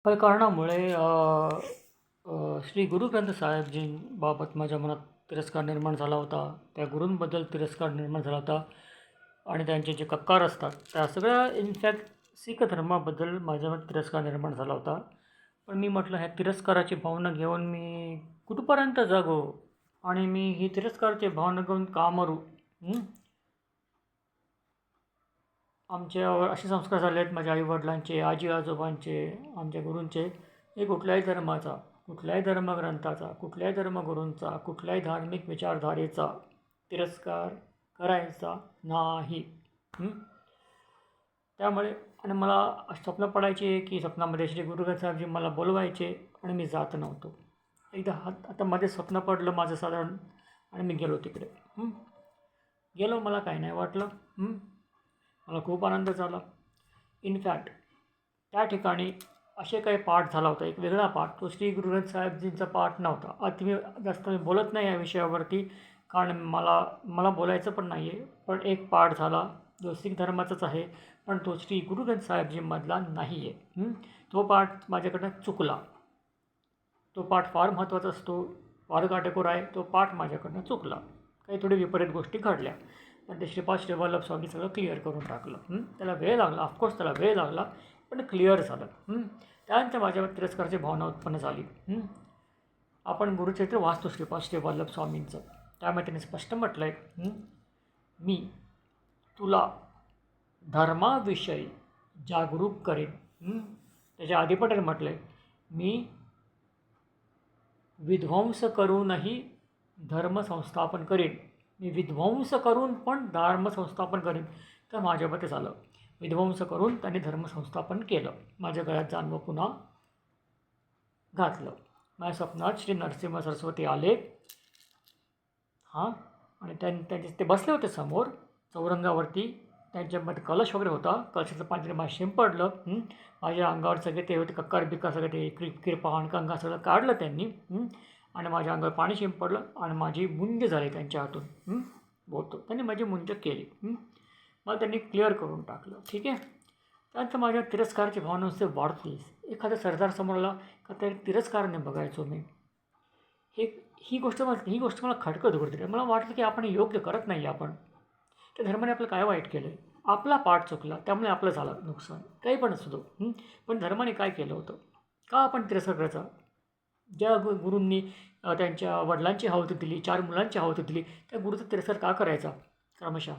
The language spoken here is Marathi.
काही कारणामुळे श्री गुरु ग्रंथ साहेबजींबाबत माझ्या मनात तिरस्कार निर्माण झाला होता. त्या गुरूंबद्दल तिरस्कार निर्माण झाला होता आणि त्यांचे जे कक्कार असतात त्या सगळ्या इनफॅक्ट शीख धर्माबद्दल माझ्या मनात तिरस्कार निर्माण झाला होता. पण मी म्हटलं ह्या तिरस्काराची भावना घेऊन मी कुठपर्यंत जगू आणि मी ही तिरस्काराची भावना घेऊन का मरू. आमच्यावर असे संस्कार झाले आहेत माझ्या आईवडिलांचे, आजी आजोबांचे, आमच्या गुरूंचे, हे कुठल्याही धर्माचा, कुठल्याही धर्मग्रंथाचा, कुठल्याही धर्मगुरूंचा, कुठल्याही धार्मिक विचारधारेचा तिरस्कार करायचा नाही. त्यामुळे आणि मला स्वप्न पडायचे की स्वप्नामध्ये श्री गुरु ग्रंथ साहेबजी मला बोलवायचे आणि मी जात नव्हतो. एकदा आता मध्ये स्वप्न पडलं माझं साधारण आणि मी गेलो तिकडे. गेलो, मला काही नाही वाटलं. मला खूप आनंद झाला. इनफॅक्ट त्या ठिकाणी असे काही पाठ झाला होता, एक वेगळा पाठ, तो श्री गुरु ग्रंथ साहेबजींचा पाठ नव्हता. आता मी जास्त बोलत नाही या विषयावरती, कारण मला बोलायचं पण नाही आहे. पण एक पाठ झाला जो शीख धर्माचाच आहे, पण तो श्री गुरु ग्रंथ साहेबजींमधला नाही आहे. तो पाठ माझ्याकडनं चुकला. तो पाठ फार महत्त्वाचा असतो, फार काटेकोर आहे. तो पाठ माझ्याकडनं चुकला. काही थोडी विपरीत गोष्टी घडल्या, पण ते श्रीपाद श्री वल्लभ स्वामी सगळं क्लिअर करून टाकलं. त्याला वेळ लागला, ऑफकोर्स त्याला वेळ लागला, पण क्लिअर झालं. त्यानंतर माझ्यावर तिरस्काराची भावना उत्पन्न झाली. आपण गुरुचरित्र वाचतो श्रीपाद श्री वल्लभ स्वामींचं, त्यामुळे त्यांनी स्पष्ट म्हटलं आहे, मी तुला धर्माविषयी जागरूक करेन. त्याच्या आधी पण त्यांनी म्हटलं आहे, मी विध्वंस करूनही धर्मसंस्थापन करेन. मी विध्वंस करून पण धर्मसंस्थापन करेन. तर माझ्यावर ते झालं. विध्वंस करून त्यांनी धर्मसंस्थापन केलं. माझ्या गळ्यात जानवं पुन्हा घातलं. माझ्या स्वप्नात श्री नरसिंह सरस्वती आले. आणि त्यांचे ते बसले होते समोर चौरंगावरती. त्यांच्यामध्ये कलश वगैरे होता. कलशाचं पाणी माझ्या शिंपडलं. माझ्या अंगावर सगळे ते होते कक्कार बिक्कार सगळे ते किरपा हणकंगा सगळं काढलं त्यांनी. आणि माझ्या अंगावर पाणी शिंपडलं आणि माझी मुंज झाली त्यांच्या हातून. बोलतो त्यांनी माझी मुंज केली. मला त्यांनी क्लिअर करून टाकलं. ठीक आहे. त्यानंतर माझ्या तिरस्काराची भावना नुसते वाढतेच. एखाद्या सरदार समोर आला का त्या तिरस्काराने बघायचो मी. ही गोष्ट मला खटकत होती. मला वाटलं की आपण योग्य करत नाही. आपण त्या धर्माने आपलं काय वाईट केलं आहे. आपला पाठ चुकला, त्यामुळे आपलं झालं नुकसान, काही पण असू दो. पण धर्माने काय केलं होतं, का आपण तिरस्कार करायचा. ज्या गुरूंनी त्यांच्या वडिलांची आहुती दिली, 4 मुलांची आहुती दिली, त्या गुरुचा तिरस्कार का करायचा क्रमशः.